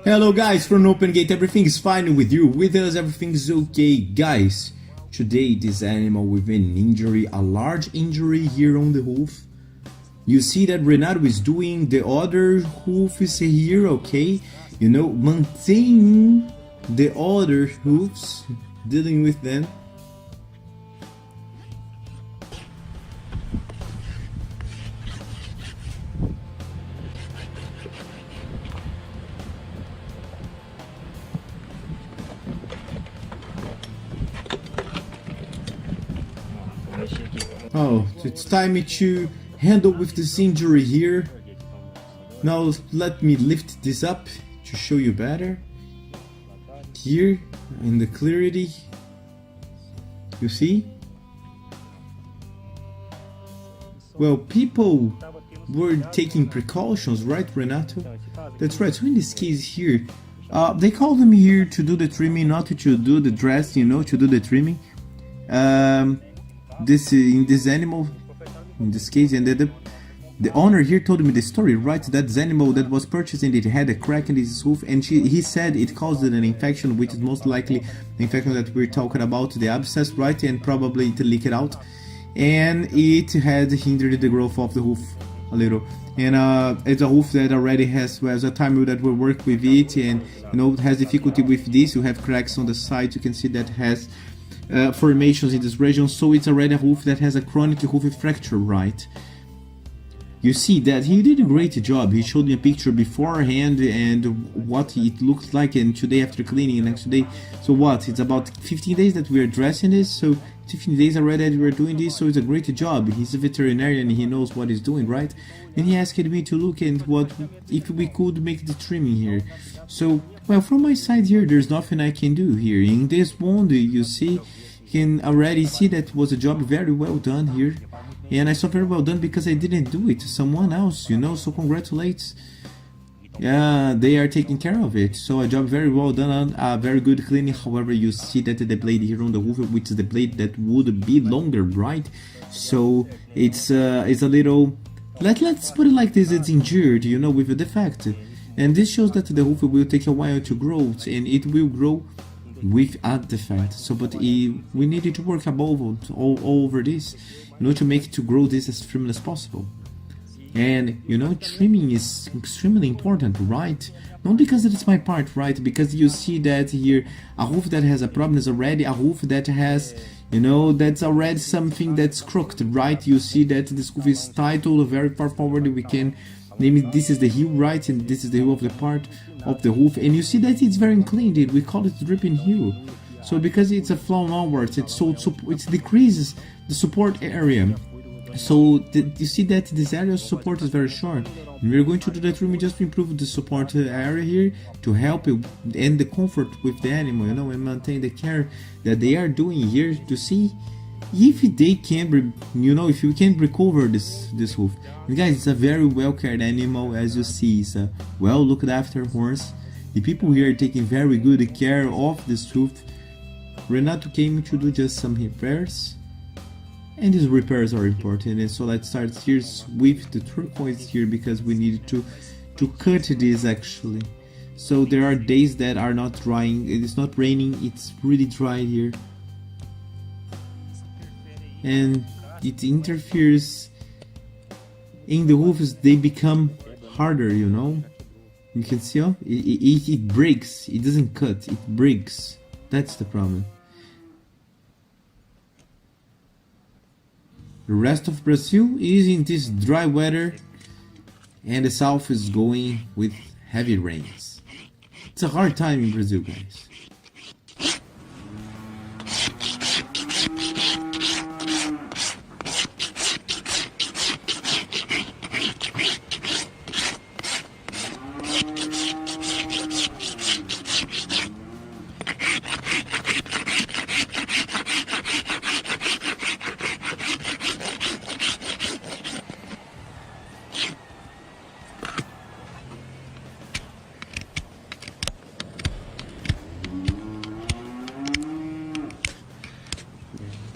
Hello guys from Open Gate, everything's fine with you, with us everything's okay guys. Today this animal with an injury, a large injury here on the hoof. You see that Renato is doing the other hoof is here, okay? You know, maintaining the other hoofs, dealing with them. Oh, it's time to handle with this injury here. Now let me lift this up to show you better. Here in the clarity, you see? Well, people were taking precautions, right, Renato? That's right. So in this case here, they called them here to do the trimming, not to do the dress, you know, to do the trimming. In this animal, in this case, and the owner here told me the story, right? That animal that was purchased and it had a crack in its hoof, and he said it caused an infection, which is most likely the infection that we're talking about, the abscess, right? And probably it leaked out, and it had hindered the growth of the hoof a little. And it's a hoof that already has a time that will work with it, and you know, has difficulty with this. You have cracks on the side. You can see that has formations in this region, so it's already a hoof that has a chronic hoof fracture, right? You see that he did a great job. He showed me a picture beforehand and what it looks like, and today after cleaning, and next day. So what? It's about 15 days that we are dressing this, so 15 days already that we are doing this, so it's a great job. He's a veterinarian, he knows what he's doing, right? And he asked me to look at what if we could make the trimming here. So, well, from my side here, there's nothing I can do here. In this wound, you see, you can already see that was a job very well done here. And I saw very well done because I didn't do it, someone else, you know, so congratulates. Yeah, they are taking care of it. So a job very well done, very good cleaning. However, you see that the blade here on the hoof, which is the blade that would be longer, right? So it's a little, let's put it like this, it's injured, you know, with a defect. And this shows that the hoof will take a while to grow, and it will grow with a defect. So, but we needed to work all over this, you know, to make it to grow this as firmly as possible. And you know, trimming is extremely important, right? Not because it's my part, right? Because you see that here, a hoof that has a problem is already a hoof that has, you know, that's already something that's crooked, right? You see that this hoof is titled very far forward. We can name it, this is the heel, right? And this is the heel of the part of the hoof. And you see that it's very inclined. We call it dripping heel. So because it's a flow onwards, it decreases the support area. So you see that this area of support is very short, and we're going to do the trimming just to improve the support area here, to help you and the comfort with the animal, you know, and maintain the care that they are doing here, to see if they can, you know, if you can recover this hoof. And guys, it's a very well cared animal, as you see. It's a well looked after horse. The people here are taking very good care of this hoof. Renato came to do just some repairs, and these repairs are important. And so let's start here with the turquoise here, because we need to cut this actually. So there are days that are not drying, it is not raining, it's really dry here, and it interferes in the hoofs. They become harder, you know. You can see, oh, it breaks, it doesn't cut, it breaks. That's the problem. The rest of Brazil is in this dry weather, and the south is going with heavy rains. It's a hard time in Brazil, guys.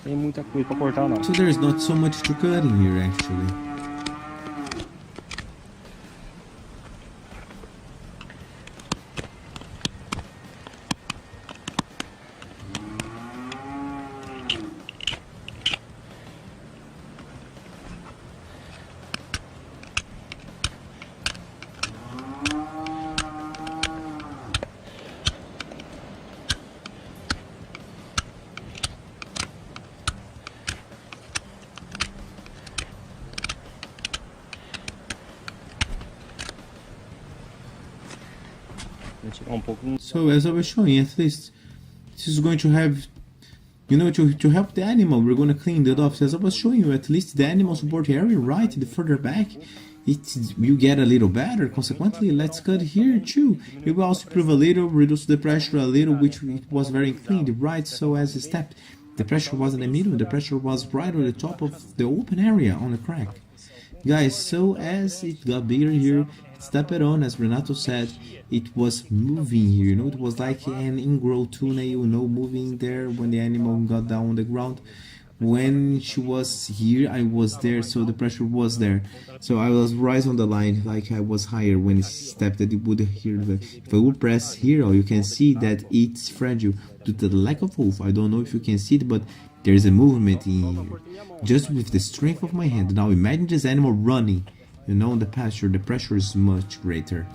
Tem muita coisa pra cortar não. So there's not so much to cut in here actually. Tirar um pouco. So as I was showing, at least this is going to have, you know, to help the animal, we're going to clean that off. As I was showing you, at least the animal support area, right, the further back, it will get a little better. Consequently, let's cut here too. It will also improve a little, reduce the pressure a little, which it was very clean, right? So as a step, the pressure was in the middle, the pressure was right on the top of the open area on the crack. Guys, so as it got bigger here, step it on, as Renato said, it was moving here, you know, it was like an ingrown toenail, you know, moving there when the animal got down on the ground. When she was here, I was there, so the pressure was there. So I was right on the line, like I was higher when it stepped, that it would hear the. If I would press here, you can see that it's fragile due to the lack of hoof. I don't know if you can see it, but there's a movement in here, just with the strength of my hand. Now imagine this animal running, you know, in the pasture, the pressure is much greater.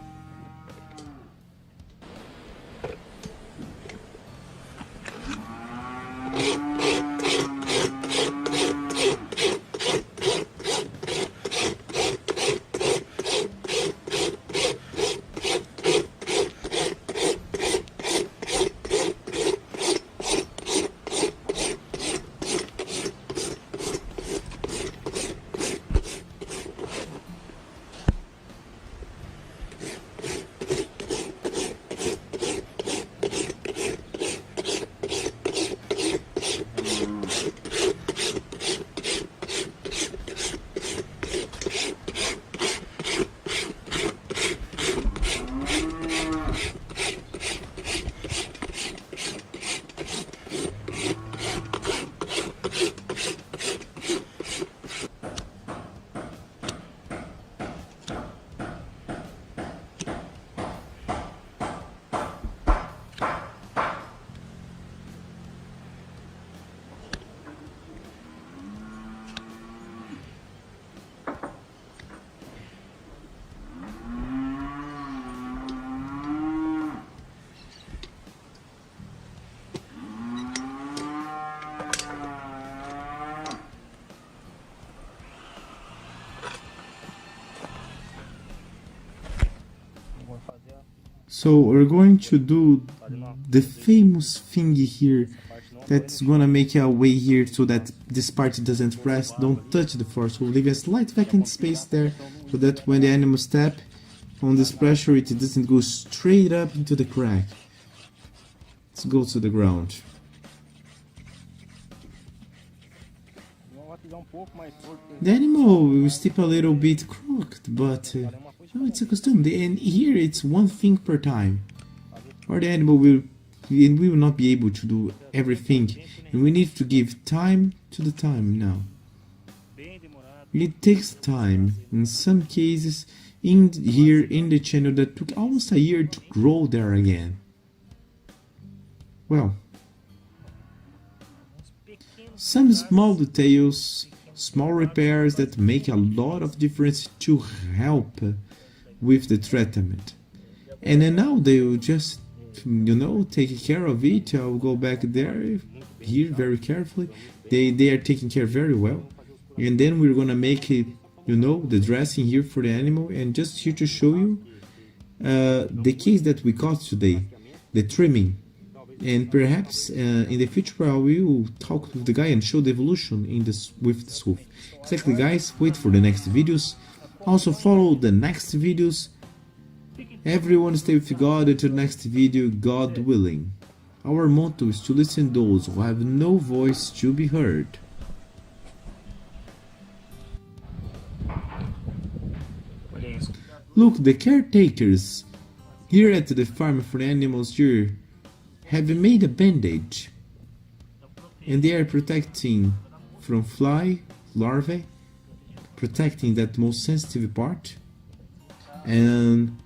So we're going to do the famous thing here that's gonna make our way here so that this part doesn't rest, don't touch the floor. So leave a slight vacant space there so that when the animal step on this pressure it doesn't go straight up into the crack. Let's go to the ground. The animal will step a little bit crooked, but no, it's accustomed, and here it's one thing per time, or the animal will, and we will not be able to do everything, and we need to give time to the time now. It takes time. In some cases, here in the channel, that took almost a year to grow there again. Well, some small details, small repairs that make a lot of difference to help with the treatment. And then now they will just, you know, take care of it. I'll go back there, here very carefully. They are taking care very well. And then we're gonna make it, you know, the dressing here for the animal. And just here to show you the case that we caught today, the trimming. And perhaps in the future I will talk with the guy and show the evolution in this with this hoof. Exactly, guys, wait for the next videos. Also follow the next videos. Everyone stay with God until the next video, God willing. Our motto is to listen to those who have no voice to be heard. Look, the caretakers here at the farm for the animals here have made a bandage, and they are protecting from fly larvae, protecting that most sensitive part, and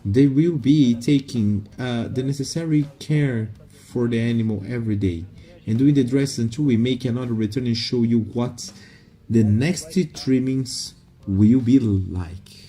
they will be taking the necessary care for the animal every day and doing the dress until we make another return and show you what the next trimmings will be like.